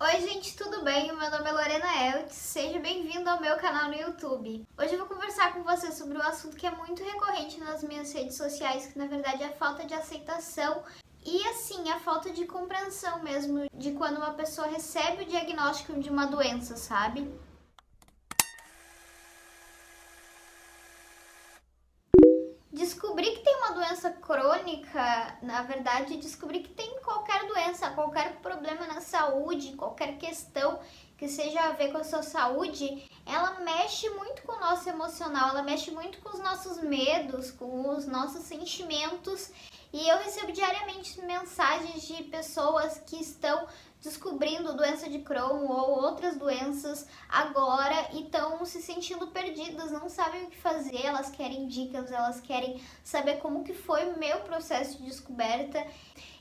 Oi gente, tudo bem? O meu nome é Lorena Eltz, seja bem-vindo ao meu canal no YouTube. Hoje eu vou conversar com você sobre um assunto que é muito recorrente nas minhas redes sociais, que na verdade é a falta de aceitação e assim, a falta de compreensão mesmo de quando uma pessoa recebe o diagnóstico de uma doença, sabe? Descobrir que tem uma doença crônica, na verdade, descobrir que tem qualquer doença, qualquer problema na saúde, qualquer questão que seja a ver com a sua saúde, ela mexe muito com o nosso emocional, ela mexe muito com os nossos medos, com os nossos sentimentos. E eu recebo diariamente mensagens de pessoas que estão descobrindo doença de Crohn ou outras doenças agora e estão se sentindo perdidas, não sabem o que fazer, elas querem dicas, elas querem saber como que foi o meu processo de descoberta.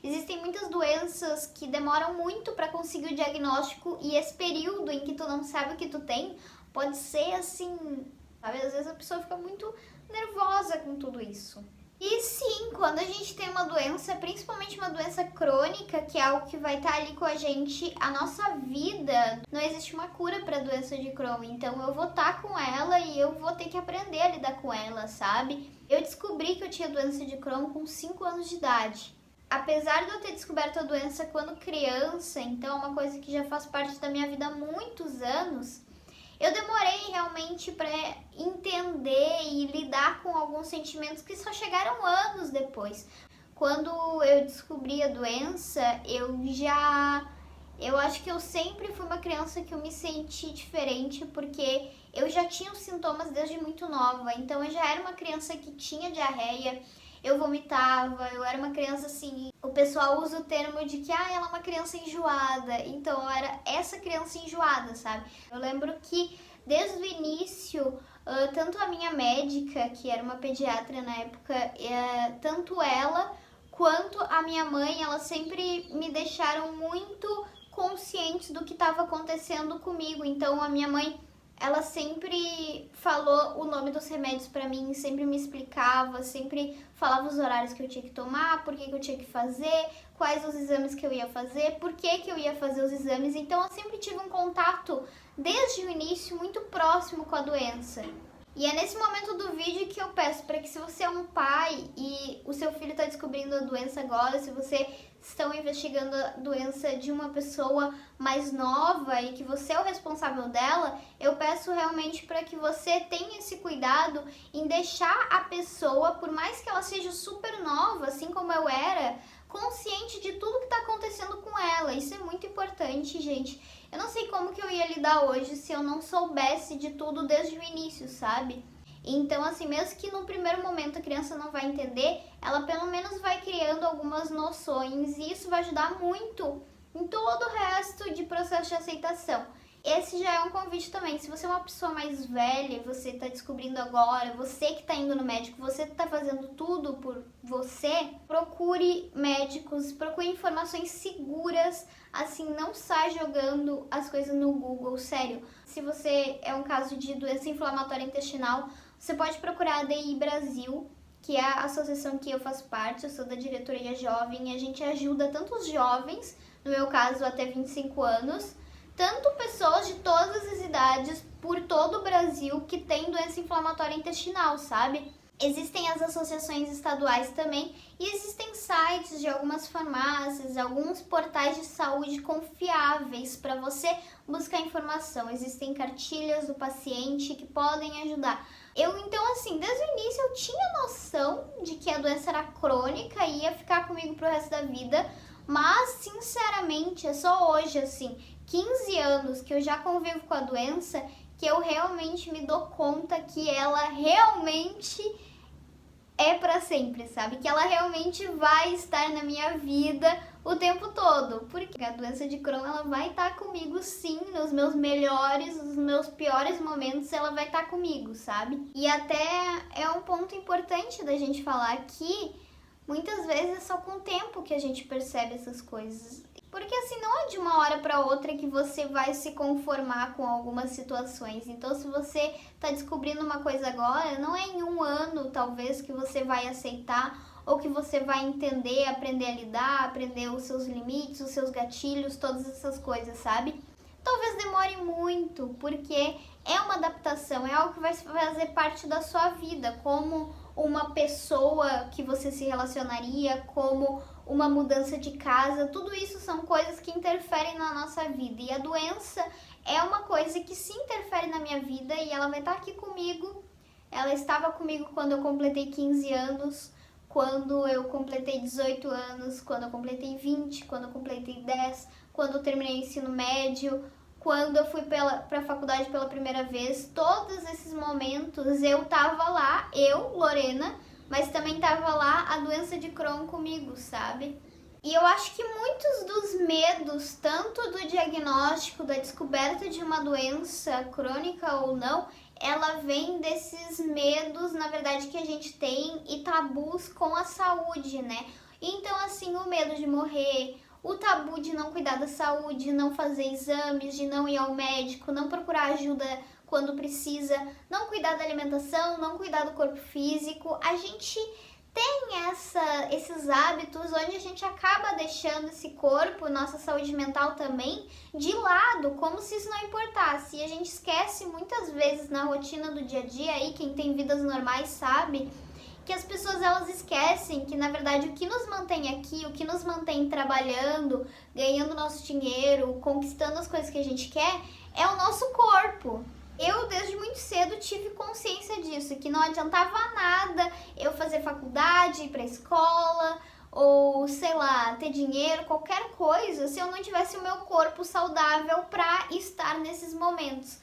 Existem muitas doenças que demoram muito para conseguir o diagnóstico e esse período em que tu não sabe o que tu tem pode ser assim, sabe? Às vezes a pessoa fica muito nervosa com tudo isso. E sim, quando a gente tem uma doença, principalmente uma doença crônica, que é algo que vai estar ali com a gente a nossa vida, não existe uma cura para a doença de Crohn, então eu vou estar com ela e eu vou ter que aprender a lidar com ela, sabe? Eu descobri que eu tinha doença de Crohn com 5 anos de idade. Apesar de eu ter descoberto a doença quando criança, então é uma coisa que já faz parte da minha vida há muitos anos, eu demorei realmente para entender e lidar com alguns sentimentos que só chegaram anos depois. Quando eu descobri a doença, eu acho que eu sempre fui uma criança que eu me senti diferente, porque eu já tinha os sintomas desde muito nova. Então eu já era uma criança que tinha diarreia, eu vomitava, eu era uma criança assim, o pessoal usa o termo de que ela é uma criança enjoada, então eu era essa criança enjoada, sabe? Eu lembro que desde o início, tanto a minha médica, que era uma pediatra na época, tanto ela quanto a minha mãe, elas sempre me deixaram muito conscientes do que estava acontecendo comigo. Então a minha mãe, ela sempre falou o nome dos remédios para mim, sempre me explicava, sempre falava os horários que eu tinha que tomar, por que eu tinha que fazer, quais os exames que eu ia fazer, por que eu ia fazer os exames. Então eu sempre tive um contato desde o início muito próximo com a doença. E é nesse momento do vídeo que eu peço para que, se você é um pai e o seu filho está descobrindo a doença agora, se você estão investigando a doença de uma pessoa mais nova e que você é o responsável dela, eu peço realmente para que você tenha esse cuidado em deixar a pessoa, por mais que ela seja super nova, assim como eu era, consciente de tudo que está acontecendo com ela. Isso é muito importante, gente. Eu não sei como que eu ia lidar hoje se eu não soubesse de tudo desde o início, sabe? Então, assim, mesmo que no primeiro momento a criança não vai entender, ela pelo menos vai criando algumas noções e isso vai ajudar muito em todo o resto de processo de aceitação. Esse já é um convite também. Se você é uma pessoa mais velha, você está descobrindo agora, você que está indo no médico, você está fazendo tudo por você, procure médicos, procure informações seguras, assim, não sai jogando as coisas no Google, sério. Se você é um caso de doença inflamatória intestinal, você pode procurar a ADI Brasil, que é a associação que eu faço parte, eu sou da diretoria jovem, e a gente ajuda tanto os jovens, no meu caso até 25 anos, tanto pessoas de todas as idades por todo o Brasil que tem doença inflamatória intestinal, sabe? Existem as associações estaduais também e existem sites de algumas farmácias, alguns portais de saúde confiáveis para você buscar informação. Existem cartilhas do paciente que podem ajudar. Então, assim, desde o início eu tinha noção de que a doença era crônica e ia ficar comigo pro resto da vida, mas, sinceramente, é só hoje, assim, 15 anos que eu já convivo com a doença, que eu realmente me dou conta que ela realmente é para sempre, sabe? Que ela realmente vai estar na minha vida o tempo todo. Porque a doença de Crohn, ela vai estar comigo sim, nos meus melhores, nos meus piores momentos, ela vai estar comigo, sabe? E até é um ponto importante da gente falar que muitas vezes é só com o tempo que a gente percebe essas coisas. Porque assim, não é de uma hora para outra que você vai se conformar com algumas situações. Então, se você está descobrindo uma coisa agora, não é em um ano, talvez, que você vai aceitar ou que você vai entender, aprender a lidar, aprender os seus limites, os seus gatilhos, todas essas coisas, sabe? Talvez demore muito, porque é uma adaptação, é algo que vai fazer parte da sua vida, como uma pessoa que você se relacionaria, como uma mudança de casa, tudo isso são coisas que interferem na nossa vida. E a doença é uma coisa que se interfere na minha vida e ela vai estar aqui comigo. Ela estava comigo quando eu completei 15 anos, quando eu completei 18 anos, quando eu completei 20, quando eu completei 10, quando eu terminei o ensino médio, quando eu fui para a faculdade pela primeira vez. Todos esses momentos eu tava lá, eu, Lorena, mas também tava lá a doença de Crohn comigo, sabe? E eu acho que muitos dos medos, tanto do diagnóstico, da descoberta de uma doença crônica ou não, ela vem desses medos, na verdade, que a gente tem e tabus com a saúde, né? Então, assim, o medo de morrer, o tabu de não cuidar da saúde, não fazer exames, de não ir ao médico, não procurar ajuda quando precisa, não cuidar da alimentação, não cuidar do corpo físico. A gente tem esses hábitos onde a gente acaba deixando esse corpo, nossa saúde mental também, de lado, como se isso não importasse. E a gente esquece muitas vezes na rotina do dia a dia, aí quem tem vidas normais sabe, que as pessoas elas esquecem que na verdade o que nos mantém aqui, o que nos mantém trabalhando, ganhando nosso dinheiro, conquistando as coisas que a gente quer, é o nosso corpo. Eu, desde muito cedo, tive consciência disso, que não adiantava nada eu fazer faculdade, ir pra escola, ou, sei lá, ter dinheiro, qualquer coisa, se eu não tivesse o meu corpo saudável pra estar nesses momentos.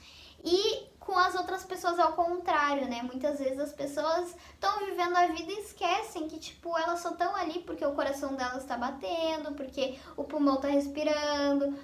E com as outras pessoas ao contrário, né? Muitas vezes as pessoas estão vivendo a vida e esquecem que, tipo, elas só estão ali porque o coração delas está batendo, porque o pulmão tá respirando.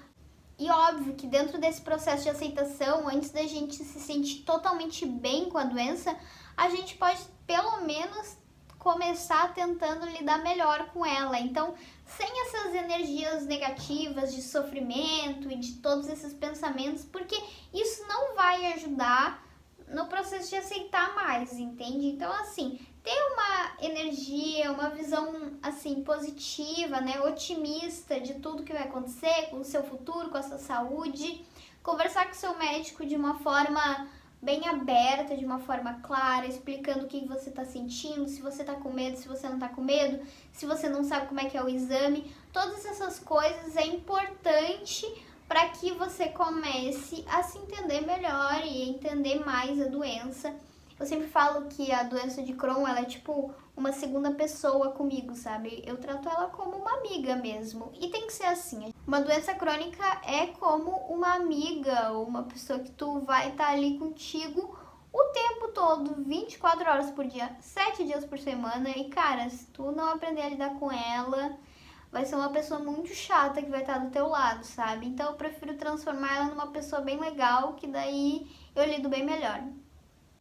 E óbvio que dentro desse processo de aceitação, antes da gente se sentir totalmente bem com a doença, a gente pode pelo menos começar tentando lidar melhor com ela. Então, sem essas energias negativas de sofrimento e de todos esses pensamentos, porque isso não vai ajudar no processo de aceitar mais, entende? Então, assim, ter uma energia, uma visão, assim, positiva, né, otimista de tudo que vai acontecer com o seu futuro, com a sua saúde, conversar com o seu médico de uma forma bem aberta, de uma forma clara, explicando o que você está sentindo, se você está com medo, se você não está com medo, se você não sabe como é que é o exame. Todas essas coisas é importante para que você comece a se entender melhor e entender mais a doença. Eu sempre falo que a doença de Crohn, ela é tipo uma segunda pessoa comigo, sabe? Eu trato ela como uma amiga mesmo. E tem que ser assim. Uma doença crônica é como uma amiga ou uma pessoa que tu vai estar ali contigo o tempo todo, 24 horas por dia, 7 dias por semana. E, cara, se tu não aprender a lidar com ela, vai ser uma pessoa muito chata que vai estar do teu lado, sabe? Então eu prefiro transformar ela numa pessoa bem legal, que daí eu lido bem melhor.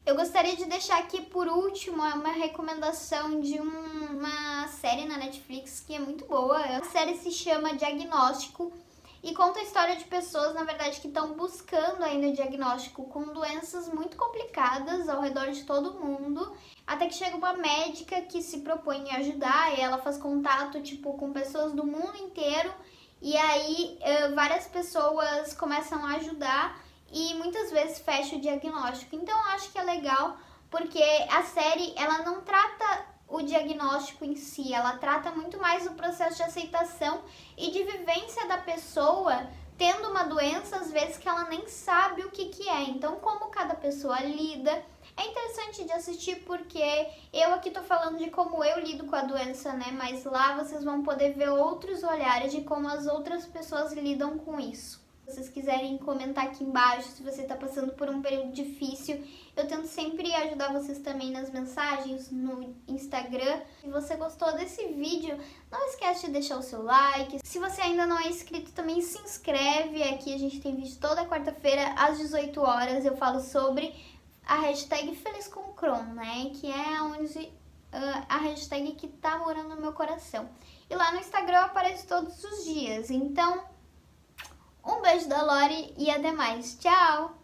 Eu gostaria de deixar aqui por último uma recomendação de uma série na Netflix que é muito boa. A série se chama Diagnóstico e conta a história de pessoas, na verdade, que estão buscando ainda o diagnóstico com doenças muito complicadas ao redor de todo mundo, até que chega uma médica que se propõe a ajudar e ela faz contato, tipo, com pessoas do mundo inteiro e aí várias pessoas começam a ajudar e muitas vezes fecha o diagnóstico. Então eu acho que é legal porque a série ela não trata o diagnóstico em si, ela trata muito mais o processo de aceitação e de vivência da pessoa tendo uma doença, às vezes que ela nem sabe o que é. Então, como cada pessoa lida, é interessante de assistir porque eu aqui tô falando de como eu lido com a doença, né? Mas lá vocês vão poder ver outros olhares de como as outras pessoas lidam com isso. Se vocês quiserem comentar aqui embaixo se você está passando por um período difícil, eu tento sempre ajudar vocês também nas mensagens, no Instagram. Se você gostou desse vídeo, não esquece de deixar o seu like. Se você ainda não é inscrito, também se inscreve. Aqui a gente tem vídeo toda quarta-feira às 18 horas. Eu falo sobre a hashtag Feliz com Crohn, né? Que é a hashtag que tá morando no meu coração. E lá no Instagram eu apareço todos os dias. Então, um beijo da Lori e até mais. Tchau!